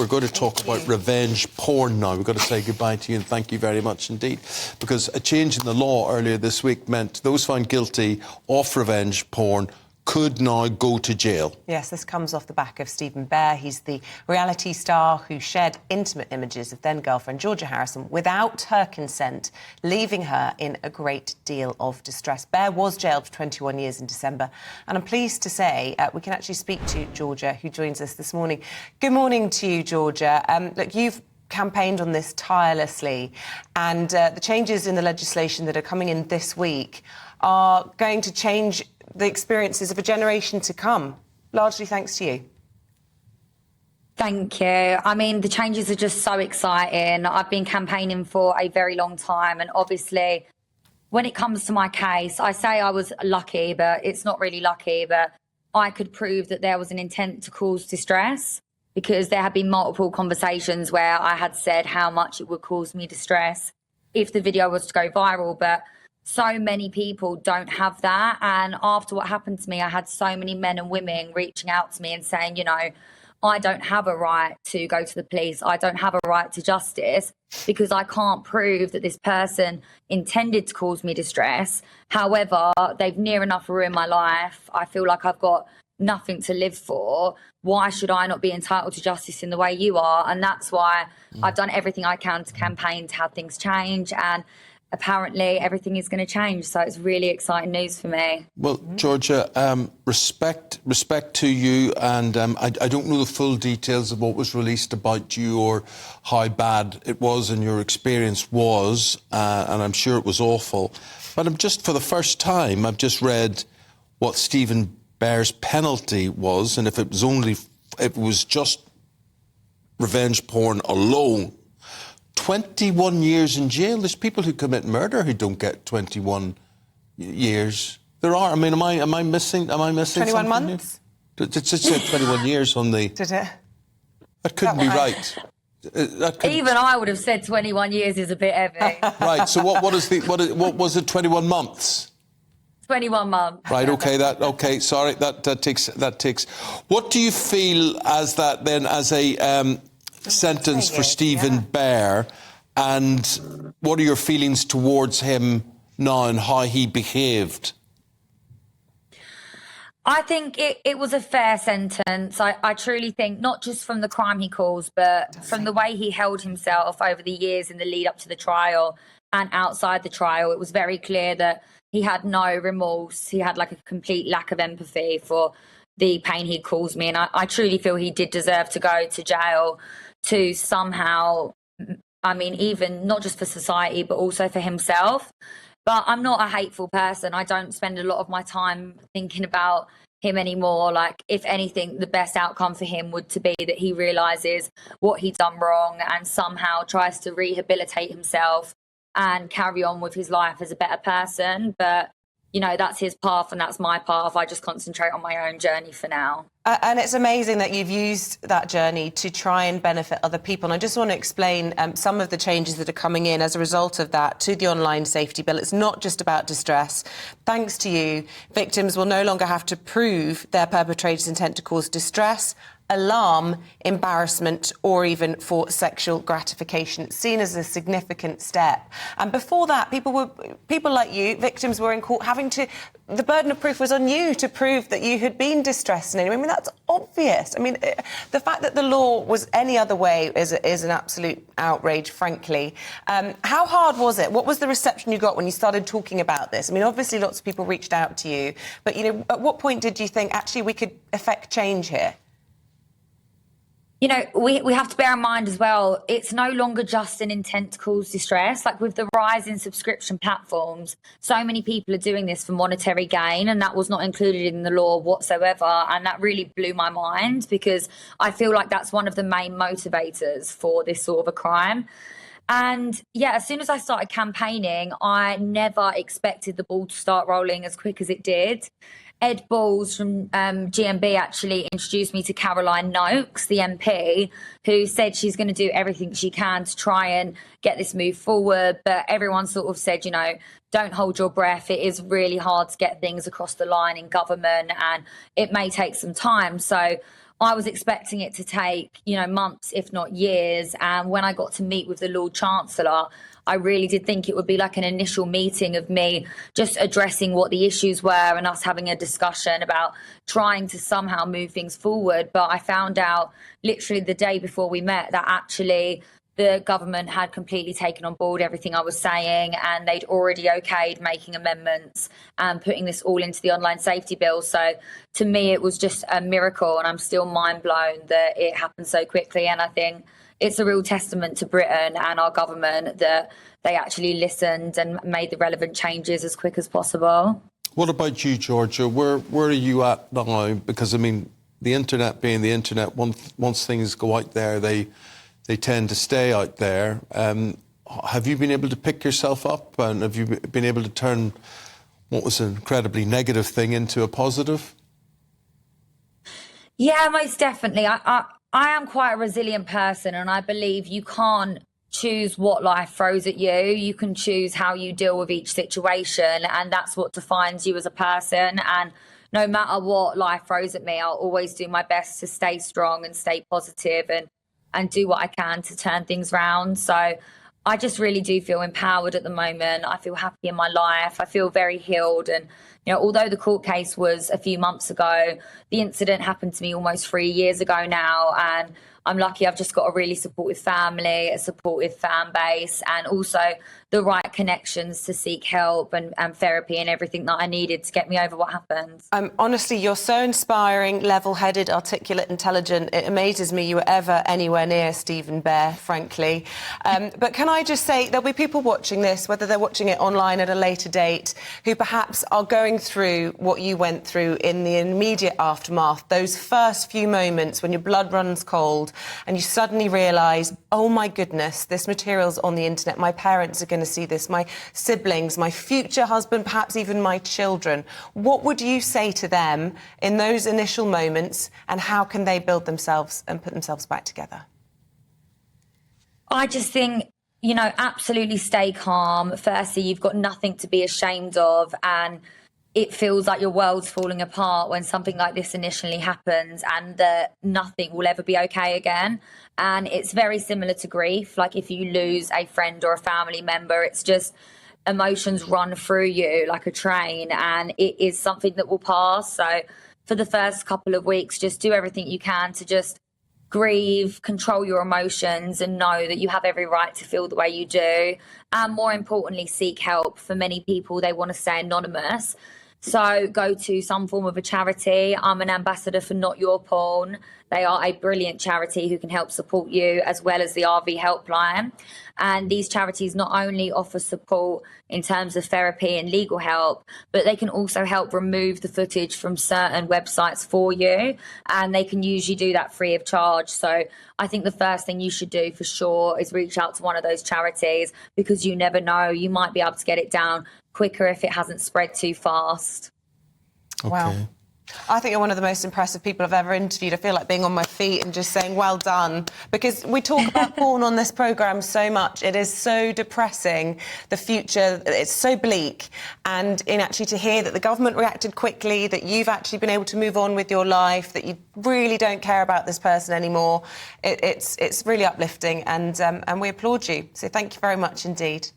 we're going to talk about revenge porn now. We've got to say goodbye to you and thank you very much indeed, because a change in the law earlier this week meant those found guilty of revenge porn could now go to jail. Yes, this comes off the back of Stephen Bear. He's the reality star who shared intimate images of then-girlfriend Georgia Harrison without her consent, leaving her in a great deal of distress. Bear was jailed for 21 years in December, and I'm pleased to say we can actually speak to Georgia, who joins us this morning. Good morning to you, Georgia. Look, you've campaigned on this tirelessly, and the changes in the legislation that are coming in this week are going to change the experiences of a generation to come, largely thanks to you. Thank you. I mean, the changes are just so exciting. I've been campaigning for a very long time, and obviously, when it comes to my case, I say I was lucky, but it's not really lucky, but I could prove that there was an intent to cause distress, because there have been multiple conversations where I had said how much it would cause me distress if the video was to go viral, but so many people don't have that. And after what happened to me, I had so many men and women reaching out to me and saying, you know, I don't have a right to go to the police. I don't have a right to justice because I can't prove that this person intended to cause me distress. However, they've near enough ruined my life. I feel like I've got nothing to live for. Why should I not be entitled to justice in the way you are? And that's why I've done everything I can to campaign to have things change. And apparently everything is going to change, so it's really exciting news for me. Well, Georgia, respect to you, and I don't know the full details of what was released about you or how bad it was and your experience was, and I'm sure it was awful. But I'm just, for the first time, I've just read what Stephen Bear's penalty was, and if it was just revenge porn alone, 21 years in jail. There's people who commit murder who don't get 21 years. There are. I mean, am I missing? 21 months? It just said 21 years on the. Did it? That couldn't be right. Even I would have said 21 years is a bit heavy. Right. So what was it? 21 months. 21 months. Right. Okay. Sorry. That takes. What do you feel as that then as a sentence for Stephen Bear, and what are your feelings towards him now and how he behaved? I think it was a fair sentence. I truly think, not just from the crime he caused, but from the way he held himself over the years in the lead up to the trial and outside the trial. It was very clear that he had no remorse. He had like a complete lack of empathy for the pain he caused me. And I truly feel he did deserve to go to jail to somehow, I mean, even not just for society, but also for himself. But I'm not a hateful person. I don't spend a lot of my time thinking about him anymore. Like, if anything, the best outcome for him would to be that he realises what he'd done wrong and somehow tries to rehabilitate himself and carry on with his life as a better person. But you know, that's his path and that's my path. I just concentrate on my own journey for now. And it's amazing that you've used that journey to try and benefit other people. And I just want to explain some of the changes that are coming in as a result of that to the online safety bill. It's not just about distress. Thanks to you, victims will no longer have to prove their perpetrator's intent to cause distress, alarm, embarrassment, or even for sexual gratification. It's seen as a significant step. And before that, people like you, victims, were in court having to. The burden of proof was on you to prove that you had been distressed in any way. I mean, that's obvious. I mean, the fact that the law was any other way is an absolute outrage, frankly. How hard was it? What was the reception you got when you started talking about this? I mean, obviously, lots of people reached out to you, but you know, at what point did you think actually we could effect change here? You know, we have to bear in mind as well, it's no longer just an intent to cause distress. Like, with the rise in subscription platforms, so many people are doing this for monetary gain, and that was not included in the law whatsoever. And that really blew my mind, because I feel like that's one of the main motivators for this sort of a crime. And yeah, as soon as I started campaigning, I never expected the ball to start rolling as quick as it did. Ed Balls from GMB actually introduced me to Caroline Noakes, the MP, who said she's going to do everything she can to try and get this move forward. But everyone sort of said, you know, don't hold your breath. It is really hard to get things across the line in government, and it may take some time. So I was expecting it to take, months, if not years. And when I got to meet with the Lord Chancellor, I really did think it would be like an initial meeting of me just addressing what the issues were and us having a discussion about trying to somehow move things forward. But I found out literally the day before we met that actually the government had completely taken on board everything I was saying, and they'd already okayed making amendments and putting this all into the online safety bill. So to me, it was just a miracle, and I'm still mind blown that it happened so quickly. And I think it's a real testament to Britain and our government that they actually listened and made the relevant changes as quick as possible. What about you, Georgia? Where are you at now? Because, I mean, the internet being the internet, once things go out there, they tend to stay out there. Have you been able to pick yourself up, and have you been able to turn what was an incredibly negative thing into a positive? Yeah, most definitely. I am quite a resilient person, and I believe you can't choose what life throws at you. You can choose how you deal with each situation, and that's what defines you as a person. And no matter what life throws at me, I'll always do my best to stay strong and stay positive and do what I can to turn things around. So I just really do feel empowered at the moment. I feel happy in my life. I feel very healed. And, although the court case was a few months ago, the incident happened to me almost 3 years ago now. And I'm lucky I've just got a really supportive family, a supportive fan base, and also the right connections to seek help and therapy and everything that I needed to get me over what happened. Honestly, you're so inspiring, level-headed, articulate, intelligent. It amazes me you were ever anywhere near Stephen Bear, frankly. But can I just say, there'll be people watching this, whether they're watching it online at a later date, who perhaps are going through what you went through in the immediate aftermath, those first few moments when your blood runs cold and you suddenly realise, oh my goodness, this material's on the internet, my parents are going to see this, my siblings, my future husband, perhaps even my children. What would you say to them in those initial moments, and how can they build themselves and put themselves back together? I just think, absolutely stay calm. Firstly, you've got nothing to be ashamed of, and it feels like your world's falling apart when something like this initially happens, and that nothing will ever be okay again. And it's very similar to grief. Like if you lose a friend or a family member, it's just emotions run through you like a train, and it is something that will pass. So for the first couple of weeks, just do everything you can to just grieve, control your emotions, and know that you have every right to feel the way you do. And more importantly, seek help. For many people, they want to stay anonymous. So go to some form of a charity. I'm an ambassador for Not Your Porn. They are a brilliant charity who can help support you, as well as the RV helpline. And these charities not only offer support in terms of therapy and legal help, but they can also help remove the footage from certain websites for you. And they can usually do that free of charge. So I think the first thing you should do for sure is reach out to one of those charities, because you never know, you might be able to get it down quicker if it hasn't spread too fast. Okay. Wow. I think you're one of the most impressive people I've ever interviewed. I feel like being on my feet and just saying, well done. Because we talk about porn on this programme so much. It is so depressing, the future. It's so bleak. And actually to hear that the government reacted quickly, that you've actually been able to move on with your life, that you really don't care about this person anymore, it's really uplifting. And we applaud you. So thank you very much indeed.